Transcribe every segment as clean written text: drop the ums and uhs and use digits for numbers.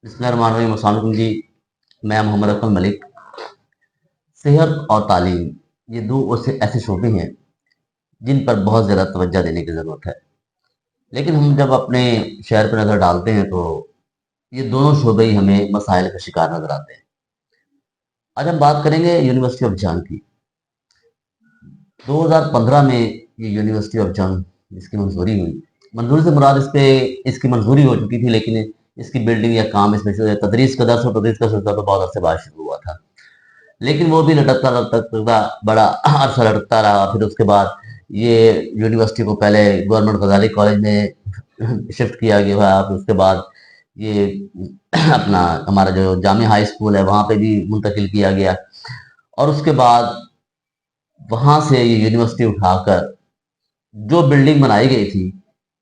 بسم اللہ الرحمن الرحیم۔ السلام علیکم جی، میں محمد اکمل ملک۔ صحت اور تعلیم یہ دو ایسے شعبے ہیں جن پر بہت زیادہ توجہ دینے کی ضرورت ہے، لیکن ہم جب اپنے شہر پر نظر ڈالتے ہیں تو یہ دونوں شعبے ہی ہمیں مسائل کا شکار نظر آتے ہیں۔ آج ہم بات کریں گے یونیورسٹی آف جنگ کی۔ 2015 میں یہ یونیورسٹی آف جنگ جس کی منظوری ہوئی، منظوری سے مراد اس کی منظوری ہو چکی تھی، لیکن اس کی بلڈنگ یا کام اس میں سے تدریس کا سلسلہ تو بہت عرصے بعد شروع ہوا تھا، لیکن وہ بھی لٹکتا بڑا عرصہ لٹکتا رہا۔ پھر اس کے بعد یہ یونیورسٹی کو پہلے گورنمنٹ غزالی کالج میں شفٹ کیا گیا، پھر اس کے بعد یہ اپنا ہمارا جو جامعہ ہائی اسکول ہے وہاں پہ بھی منتقل کیا گیا، اور اس کے بعد وہاں سے یہ یونیورسٹی اٹھا کر جو بلڈنگ بنائی گئی تھی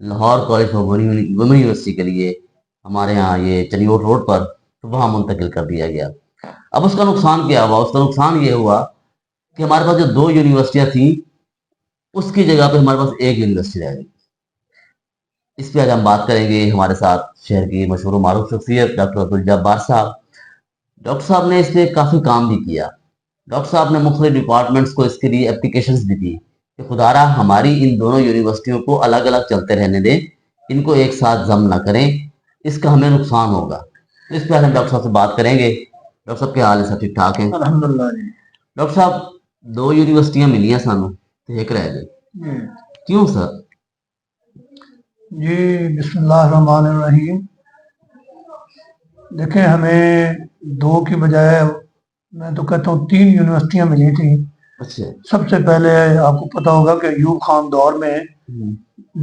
Lahore college of women university کے لیے ہمارے ہاں یہ چنیوٹ روڈ پر، تو وہاں منتقل کر دیا گیا۔ اب اس کا نقصان کیا ہوا؟ اس کا نقصان یہ ہوا کہ ہمارے پاس جو دو یونیورسٹیاں تھیں اس کی جگہ پہ ہمارے پاس ایک یونیورسٹی رہ گئی۔ اس پہ آج ہم بات کریں گے۔ ہمارے ساتھ شہر کی مشہور و معروف شخصیت ڈاکٹر عبدالجبار صاحب۔ ڈاکٹر صاحب نے اس پہ کافی کام بھی کیا۔ ڈاکٹر صاحب نے مختلف ڈپارٹمنٹس کو اس کے لیے اپلیکیشنز بھی دی کہ خدا را ہماری ان دونوں یونیورسٹیوں کو الگ الگ چلتے رہنے دیں، ان کو ایک ساتھ ضم نہ کریں، اس کا ہمیں نقصان ہوگا۔ اس پہ ہم ڈاکٹر صاحب سے بات کریں گے۔ ڈاکٹر صاحب کے حال ہے؟ سب ٹھیک ٹھاک ہیں؟ الحمدللہ جی۔ ڈاکٹر صاحب دو یونیورسٹیاں ملیاں سانوں تو ایک رہ گئی، کیوں سر؟ جی بسم اللہ الرحمن الرحیم۔ دیکھیں ہمیں دو کی بجائے میں تو کہتا ہوں 3 یونیورسٹیاں ملی تھیں۔ اچھا، سب سے پہلے آپ کو پتا ہوگا کہ ایوب خان دور میں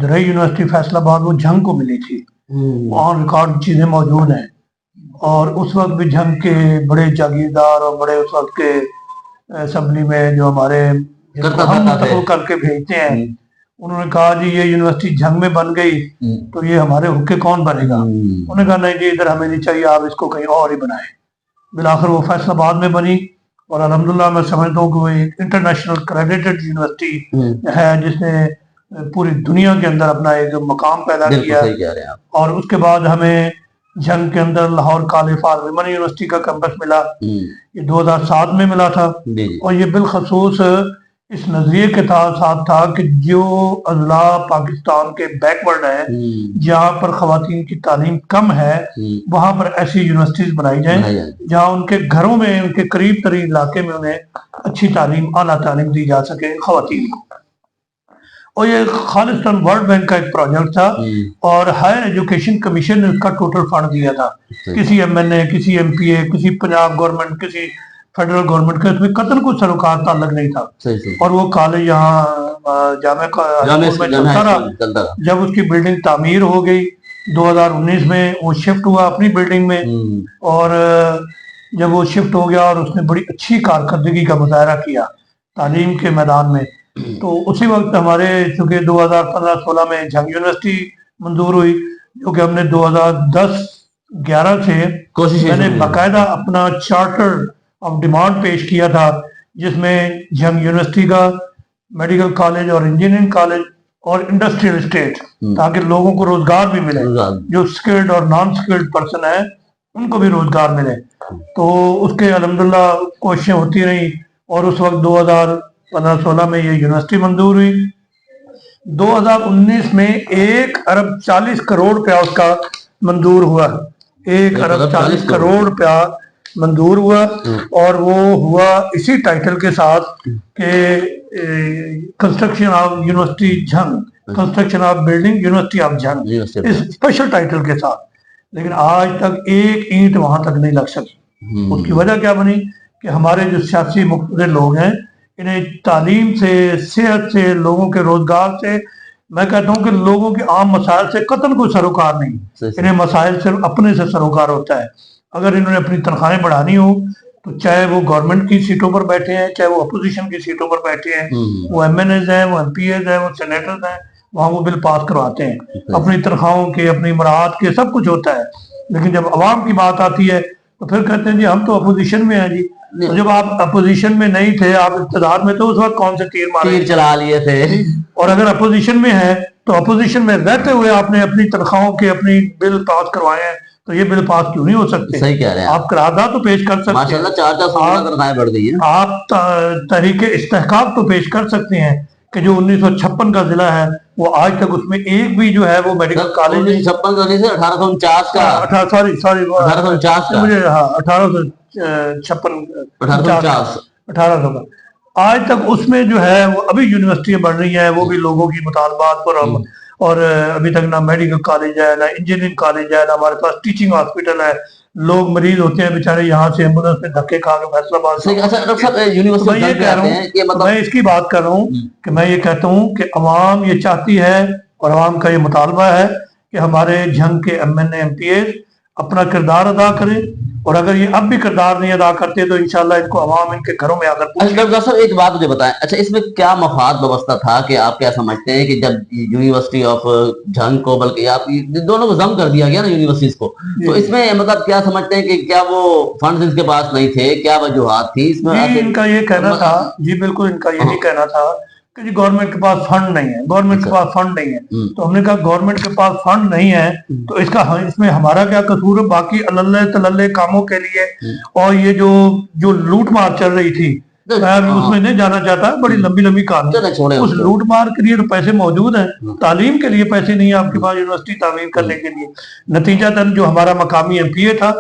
درئی یونیورسٹی فیصل آباد وہ جنگ کو ملی تھی، وہاں ریکارڈ چیزیں موجود ہیں، اور اس وقت بھی جنگ کے بڑے جاگیردار اور بڑے اس وقت کے اسمبلی میں جو ہمارے ہم منتخب کر کے بھیجتے ہیں، انہوں نے کہا جی یہ یونیورسٹی جنگ میں بن گئی تو یہ ہمارے حق کون بنے گا؟ انہوں نے کہا نہیں جی ادھر ہمیں نہیں چاہیے، آپ اس کو کہیں اور ہی بنائیں۔ بالآخر وہ فیصل آباد میں بنی، اور الحمدللہ میں سمجھتا ہوں کہ وہ ایک انٹرنیشنل کریڈیٹڈ یونیورسٹی ہے جس نے پوری دنیا کے اندر اپنا ایک مقام پیدا کیا۔ اور اس کے بعد ہمیں جنگ کے اندر Lahore college for women university کا کیمپس ملا، یہ 2007 میں ملا تھا، اور یہ بالخصوص اس نظریے کے ساتھ تھا کہ جو اضلاع پاکستان کے بیکورڈ ہیں، جہاں پر خواتین کی تعلیم کم ہے، وہاں پر ایسی یونیورسٹیز بنائی جائیں جہاں ان کے گھروں میں، ان کے قریب ترین علاقے میں انہیں اچھی تعلیم، اعلیٰ تعلیم دی جا سکے خواتین کو۔ اور یہ خالصتاً ورلڈ بینک کا ایک پروجیکٹ تھا، اور ہائر ایجوکیشن کمیشن نے اس کا ٹوٹل فنڈ دیا تھا۔ کسی ایم این اے، کسی ایم پی اے، کسی پنجاب گورنمنٹ، کسی فیڈرل گورنمنٹ کا اس میں قطن کو سروکار تعلق نہیں تھا، اور وہ کالج یہاں جامعہ میں چلتا رہا۔ جب اس کی بلڈنگ تعمیر ہو گئی 2019 میں، وہ شفٹ ہوا اپنی بلڈنگ میں، اور جب وہ شفٹ ہو گیا اور اس نے بڑی اچھی کارکردگی کا مظاہرہ کیا تعلیم کے میدان میں، تو اسی وقت ہمارے چونکہ 2015-16 میں جنگ یونیورسٹی منظور ہوئی، جو کہ ہم نے 2010-11 سے میں نے باقاعدہ اپنا چارٹر آف ڈیمانڈ پیش کیا تھا، جس میں جنگ یونیورسٹی کا میڈیکل کالج اور انجینئرنگ کالج اور انڈسٹریل اسٹیٹ، تاکہ لوگوں کو روزگار بھی ملے، جو سکلڈ اور نان سکلڈ پرسن ہیں ان کو بھی روزگار ملے۔ تو اس کے الحمدللہ کوششیں ہوتی رہیں، اور اس وقت 2015-16 میں یہ یونیورسٹی منظور ہوئی۔ 2019 میں 1 ارب 40 کروڑ روپیہ اس کا منظور ہوا، 1 ارب 40 کروڑ روپیہ منظور ہوا، اور وہ ہوا اسی ٹائٹل کے ساتھ کہ کنسٹرکشن آف یونیورسٹی جنگ، construction of building university of جنگ، اس اسپیشل ٹائٹل کے ساتھ۔ لیکن آج تک ایک اینٹ وہاں تک نہیں لگ سکی۔ اس کی وجہ کیا بنی کہ ہمارے جو سیاسی مقتدر لوگ ہیں، انہیں تعلیم سے، صحت سے، لوگوں کے روزگار سے، میں کہتا ہوں کہ لوگوں کے عام مسائل سے قطن کوئی سروکار نہیں، انہیں مسائل صرف اپنے سے سروکار ہوتا ہے۔ اگر انہوں نے اپنی تنخواہیں بڑھانی ہو تو چاہے وہ گورنمنٹ کی سیٹوں پر بیٹھے ہیں، چاہے وہ اپوزیشن کی سیٹوں پر بیٹھے ہیں، وہ ایم این ایز ہیں، وہ ایم پی ایز ہیں، وہ سینیٹرز ہیں، وہاں وہ بل پاس کرواتے ہیں، اپنی تنخواہوں کے، اپنی مراعات کے، سب کچھ ہوتا ہے۔ لیکن جب عوام کی بات آتی ہے تو پھر کہتے ہیں جی ہم تو اپوزیشن میں ہیں جی۔ تو جب آپ اپوزیشن میں نہیں تھے، آپ اقتدار میں تو اس وقت کون سے تیر چلا لیے تھے، اور اگر اپوزیشن میں ہے تو اپوزیشن میں رہتے ہوئے آپ نے اپنی تنخواہوں کے، اپنی بل پاس کروائے ہیں، تو یہ بل پاس کیوں نہیں ہو سکتے؟ صحیح کہہ رہے ہیں آپ قرارداد تو پیش کر سکتے ہیں، ماشاءاللہ 400 تنخواہیں بڑھ گئی ہیں، آپ تحریک استحقاق تو پیش کر سکتے ہیں کہ جو 1956 کا ضلع ہے وہ آج تک اس میں ایک بھی جو ہے وہ میڈیکل کالج 1956 کا نہیں سے 1849 کا، سوری 1849 کا، مجھے 1856 1849 1800 کا آج تک اس میں جو ہے وہ ابھی یونیورسٹیاں بن رہی ہیں، وہ بھی لوگوں کی مطالبات پر ہم، اور ابھی تک نہ میڈیکل کالج ہے، نہ انجینئرنگ کالج ہے، نہ ہمارے پاس ٹیچنگ ہاسپٹل ہے. لوگ مریض ہوتے ہیں بیچارے یہاں سے ایمبولینس میں دھکے کھا کے فیصلہ آباد. اچھا ڈاکٹر صاحب میں یونیورسٹی یہ کہہ رہا ہوں کہ میں اس کی بات کر رہا ہوں کہ میں یہ کہتا ہوں کہ عوام یہ چاہتی ہے اور عوام کا یہ مطالبہ ہے کہ ہمارے جھنگ کے M N A M P A اپنا کردار ادا کریں، اور اگر یہ اب بھی کردار نہیں ادا کرتے تو انشاءاللہ ان کو عوام ان کے گھروں میں آ کر پوچھیں. ڈاکٹر صاحب ایک بات مجھے بتائیں، اچھا اس میں کیا مفاد وابستہ تھا کہ آپ کیا سمجھتے ہیں کہ جب یونیورسٹی آف جھنگ کو، بلکہ آپ دونوں کو ضم کر دیا گیا نا یونیورسٹیز کو، تو اس میں مطلب کیا سمجھتے ہیں کہ کیا وہ فنڈز ان کے پاس نہیں تھے، کیا وجوہات تھی اس میں؟ ان کا یہ کہنا تھا، جی بالکل ان کا یہی کہنا تھا کہ جی گورنمنٹ کے پاس فنڈ نہیں ہے، گورنمنٹ کے پاس فنڈ نہیں ہے. تو ہم نے کہا گورنمنٹ کے پاس فنڈ نہیں ہے تو اس میں ہمارا کیا قصور ہے؟ باقی اللہ تللے کاموں کے لیے اور یہ جو لوٹ مار چل رہی تھی، میں ابھی اس میں نہیں جانا چاہتا، بڑی لمبی لمبی کہانی. اس لوٹ مار کے لیے تو پیسے موجود ہیں، تعلیم کے لیے پیسے نہیں ہیں آپ کے پاس یونیورسٹی تعمیر کرنے کے لیے. نتیجتاً جو ہمارا مقامی ایم پی اے تھا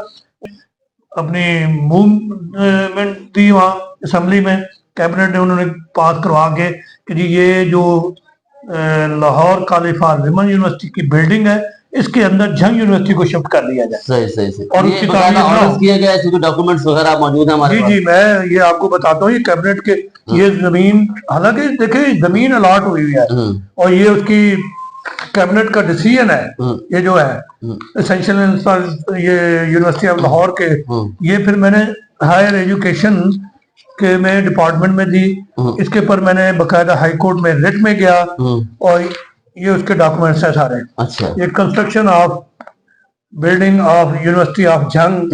اپنی موومنٹ دی وہاں اسمبلی میں، کیبنٹ نے انہوں نے پاس کروا کے کہ جی یہ جو Lahore college for women university کی بلڈنگ ہے اس کے اندر جھنگ یونیورسٹی کو شفٹ کر دیا جائے. صحیح اور اس کی تعمیر آرڈرز کیے گئے، اس کے ڈاکومنٹس وغیرہ موجود ہیں ہمارے پاس. جی میں یہ آپ کو بتاتا ہوں، یہ کیبنٹ کے یہ زمین، حالانکہ دیکھیں زمین الاٹ ہوئی ہوئی ہے اور یہ اس کی کیبنٹ کا ڈیسیژن ہے، یہ جو ہے اسینشل یہ یونیورسٹی آف لاہور کے، یہ پھر میں نے ہائر ایجوکیشن کے میں ڈپارٹمنٹ میں دی، اس کے پر میں نے باقاعدہ ہائی کورٹ میں ریٹ میں گیا اور یہ اس کے ڈاکومنٹس ہیں سارے. یہ construction of building of university of Jhang.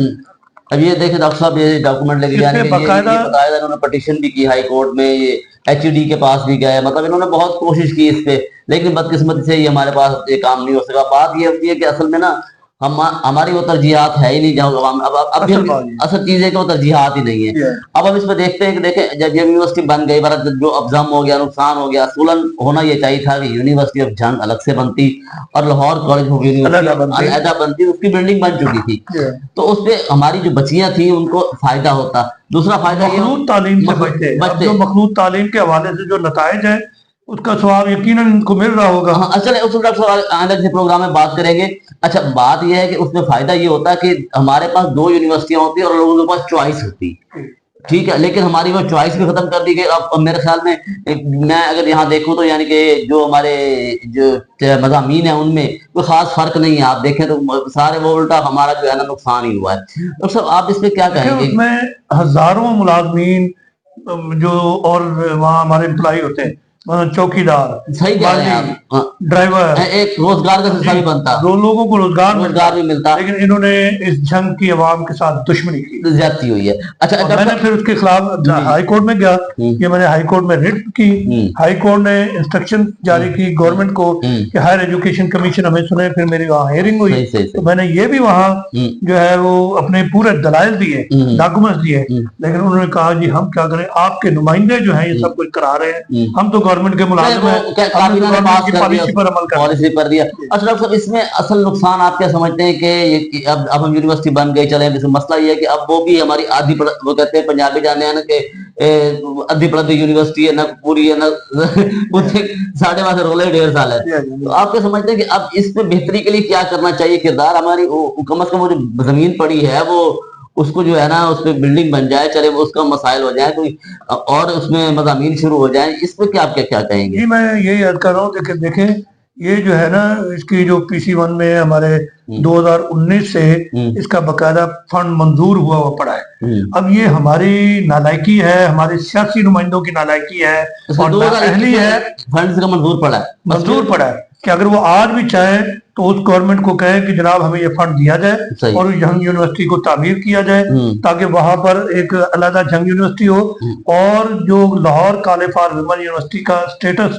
اب یہ دیکھیں ڈاکٹر صاحب یہ ڈاکومنٹ لے کے جانے کے باقاعدہ انہوں نے پٹیشن بھی کی ہائی کورٹ میں، یہ ایچ ڈی کے پاس بھی گئے، مطلب انہوں نے بہت کوشش کی اس پہ، لیکن بدقسمتی سے یہ ہمارے پاس یہ کام نہیں ہو سکا. بات یہ ہوتی ہے کہ اصل میں نا ہماری وہ ترجیحات ہے ہی نہیں جہاں عوام، اب بھی اصل چیز ہے کہ وہ ترجیحات ہی نہیں ہے. اب ہم اس پہ دیکھتے ہیں کہ دیکھیں جب یونیورسٹی بن گئی، جو ابزم ہو گیا، نقصان ہو گیا، اصولاً ہونا یہ چاہیے تھا کہ یونیورسٹی آف جھنگ الگ سے بنتی اور لاہور کالج آف یونیورسٹی علیحدہ بنتی، اس کی بلڈنگ بن چکی تھی تو اس پہ ہماری جو بچیاں تھیں ان کو فائدہ ہوتا. دوسرا فائدہ یہ مخلوط تعلیم سے بچتے، جو مخلوط تعلیم کے حوالے سے جو نتائج ہیں اس کا ثواب یقیناً ان کو مل رہا ہوگا. چلے اس ڈاکٹر صاحب آئندہ کے پروگرام میں بات کریں گے. اچھا بات یہ ہے کہ اس میں فائدہ یہ ہوتا ہے کہ ہمارے پاس 2 یونیورسٹیاں ہوتی ہیں اور لوگوں کے پاس چوائس ہوتی، ٹھیک ہے، لیکن ہماری وہ چوائس بھی ختم کر دی گئی. اب میرے خیال میں اگر یہاں دیکھوں تو یعنی کہ جو ہمارے جو مضامین ہیں ان میں کوئی خاص فرق نہیں ہے، آپ دیکھیں تو سارے وہ الٹا ہمارا جو ہے نا نقصان ہی ہوا ہے. ڈاکٹر صاحب آپ اس پہ کیا کہیں گے؟ اس میں ہزاروں ملازمین جو اور وہاں ہمارے امپلائی ہوتے ہیں، چوکیدار، ڈرائیور، ایک روزگار کا سلسلہ بھی بنتا، دو لوگوں کو روزگار بھی ملتا، لیکن انہوں نے اس جنگ کی عوام کے ساتھ دشمنی کی، زیادتی ہوئی ہے. اچھا میں نے پھر اس کے خلاف ہائی کورٹ میں گیا، یہ میں نے ہائی کورٹ میں ریٹ کی، ہائی کورٹ نے انسٹرکشن جاری کی گورنمنٹ کو کہ ہائر ایجوکیشن کمیشن ہمیں سنے. پھر میری وہاں ہیئرنگ ہوئی تو میں نے یہ بھی وہاں جو ہے وہ اپنے پورے دلائل دیے، ڈاکومنٹس دیے، لیکن انہوں نے کہا جی ہم کیا کریں، آپ کے نمائندے جو ہیں یہ سب کچھ کرا رہے ہیں، ہم تو گورنمنٹ کے ملازم ہیں، پالیسی پر عمل کر دیا. اچھا ڈاکٹر صاحب اس میں اصل نقصان آپ کیا سمجھتے ہیں کہ اب ہم یونیورسٹی بن گئی، چلے مسئلہ یہ ہے کہ اب وہ بھی ہماری آدھی، وہ کہتے ہیں پنجابی جانے ہیں نا کہ ادھی پڑھتی یونیورسٹی ہے نا، پوری ہے نا، 5.5 رولے 1.5 سال ہے. تو آپ کیا سمجھتے ہیں کہ اب اس میں بہتری کے لیے کیا کرنا چاہیے؟ کردار ہماری کم از کم وہ جو زمین پڑی ہے وہ اس کو جو ہے نا اس پہ بلڈنگ بن جائے، چلے وہ اس کا مسائل ہو جائے کوئی اور اس میں مضامین شروع ہو جائیں، اس پہ کیا آپ کیا کہیں گے؟ جی میں یہی عرض کر رہا ہوں کہ دیکھیں یہ جو ہے نا اس کی جو پی سی 1 میں ہمارے 2019 سے اس کا باقاعدہ فنڈ منظور ہوا پڑا ہے. اب یہ ہماری نالائکی ہے، ہمارے سیاسی نمائندوں کی نالائکی ہے اور نااہلی ہے، فنڈز کا منظور پڑا ہے کہ اگر وہ آج بھی چاہیں تو اس گورنمنٹ کو کہیں کہ جناب ہمیں یہ فنڈ دیا جائے اور جھنگ یونیورسٹی کو تعمیر کیا جائے تاکہ وہاں پر ایک علیحدہ جھنگ یونیورسٹی ہو اور جو Lahore college for women university کا سٹیٹس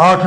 8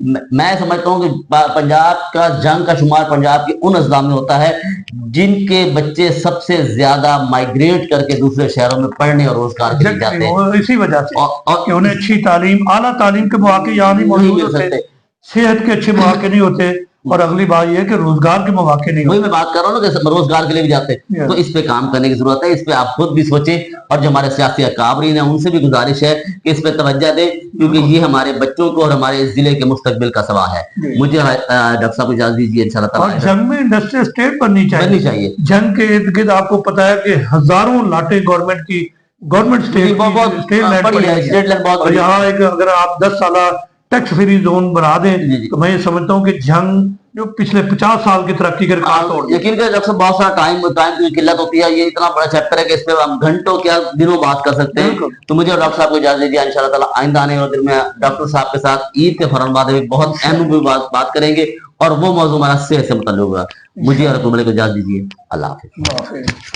میں سمجھتا ہوں کہ پنجاب کا جنگ کا شمار پنجاب کے ان اضلاع میں ہوتا ہے جن کے بچے سب سے زیادہ مائگریٹ کر کے دوسرے شہروں میں پڑھنے اور روزگار کے لیے جاتے ہیں، اسی وجہ سے اور کہ انہیں اچھی تعلیم، اعلیٰ تعلیم کے مواقع یہاں نہیں نہیں موجود مل ہوتے، سکتے۔ صحت کے اچھے مواقع نہیں ہوتے، اور اگلی بات یہ ہے کہ روزگار کے مواقع نہیں وہی ہوتے۔ میں بات کر رہا ہوں نا کہ روزگار کے لیے بھی جاتے ہیں، تو اس پہ کام کرنے کی ضرورت ہے، اس پہ آپ خود بھی سوچیں، اور جو ہمارے سیاسی اکابرین ہیں ان سے بھی گزارش ہے کہ اس پہ توجہ دیں، کیونکہ یہ ہمارے بچوں کو اور ہمارے ضلع کے مستقبل کا سوال ہے۔ مجھے ڈاکٹر صاحب کو اجازت دیجیے، انشاءاللہ اور تعالیٰ جنگ میں انڈسٹریل اسٹیٹ بننی بننی چاہیے۔ چاہیے۔ جنگ کے ارد گرد آپ کو پتا ہے کہ ہزاروں لاٹیں گورنمنٹ کی، گورنمنٹ اسٹیٹ بہت اسٹیٹ لینڈ بڑی پڑی ہے، ہوئی اسٹیٹ لینڈ بہت اور بڑی ہے۔ یہاں ایک اگر آپ 10 سالہ ٹیکس فری زون بنا دیں جی جی۔ تو میں یہ سمجھتا ہوں کہ جنگ جو پچھلے 50 سال کی ترقی کے ریکارڈ توڑ دے۔ یقین کریں ڈاکٹر صاحب، بہت سارا ٹائم کی قلت ہوتی ہے، یہ اتنا بڑا چیپٹر ہے کہ اس پہ ہم گھنٹوں کیا دنوں بات کر سکتے ہیں، بالکل۔ تو مجھے اور ڈاکٹر صاحب کو اجازت دیجیے، انشاءاللہ تعالیٰ آئندہ آنے والے دن میں ڈاکٹر صاحب کے ساتھ عید کے فوراً بعد ایک بہت اہم بات کریں گے، اور وہ موضوع ہمارا صحت سے متعلق ہوگا۔ مجھے اور اپنے کو اجازت دیجیے، اللہ حافظ۔ اللہ حافظ۔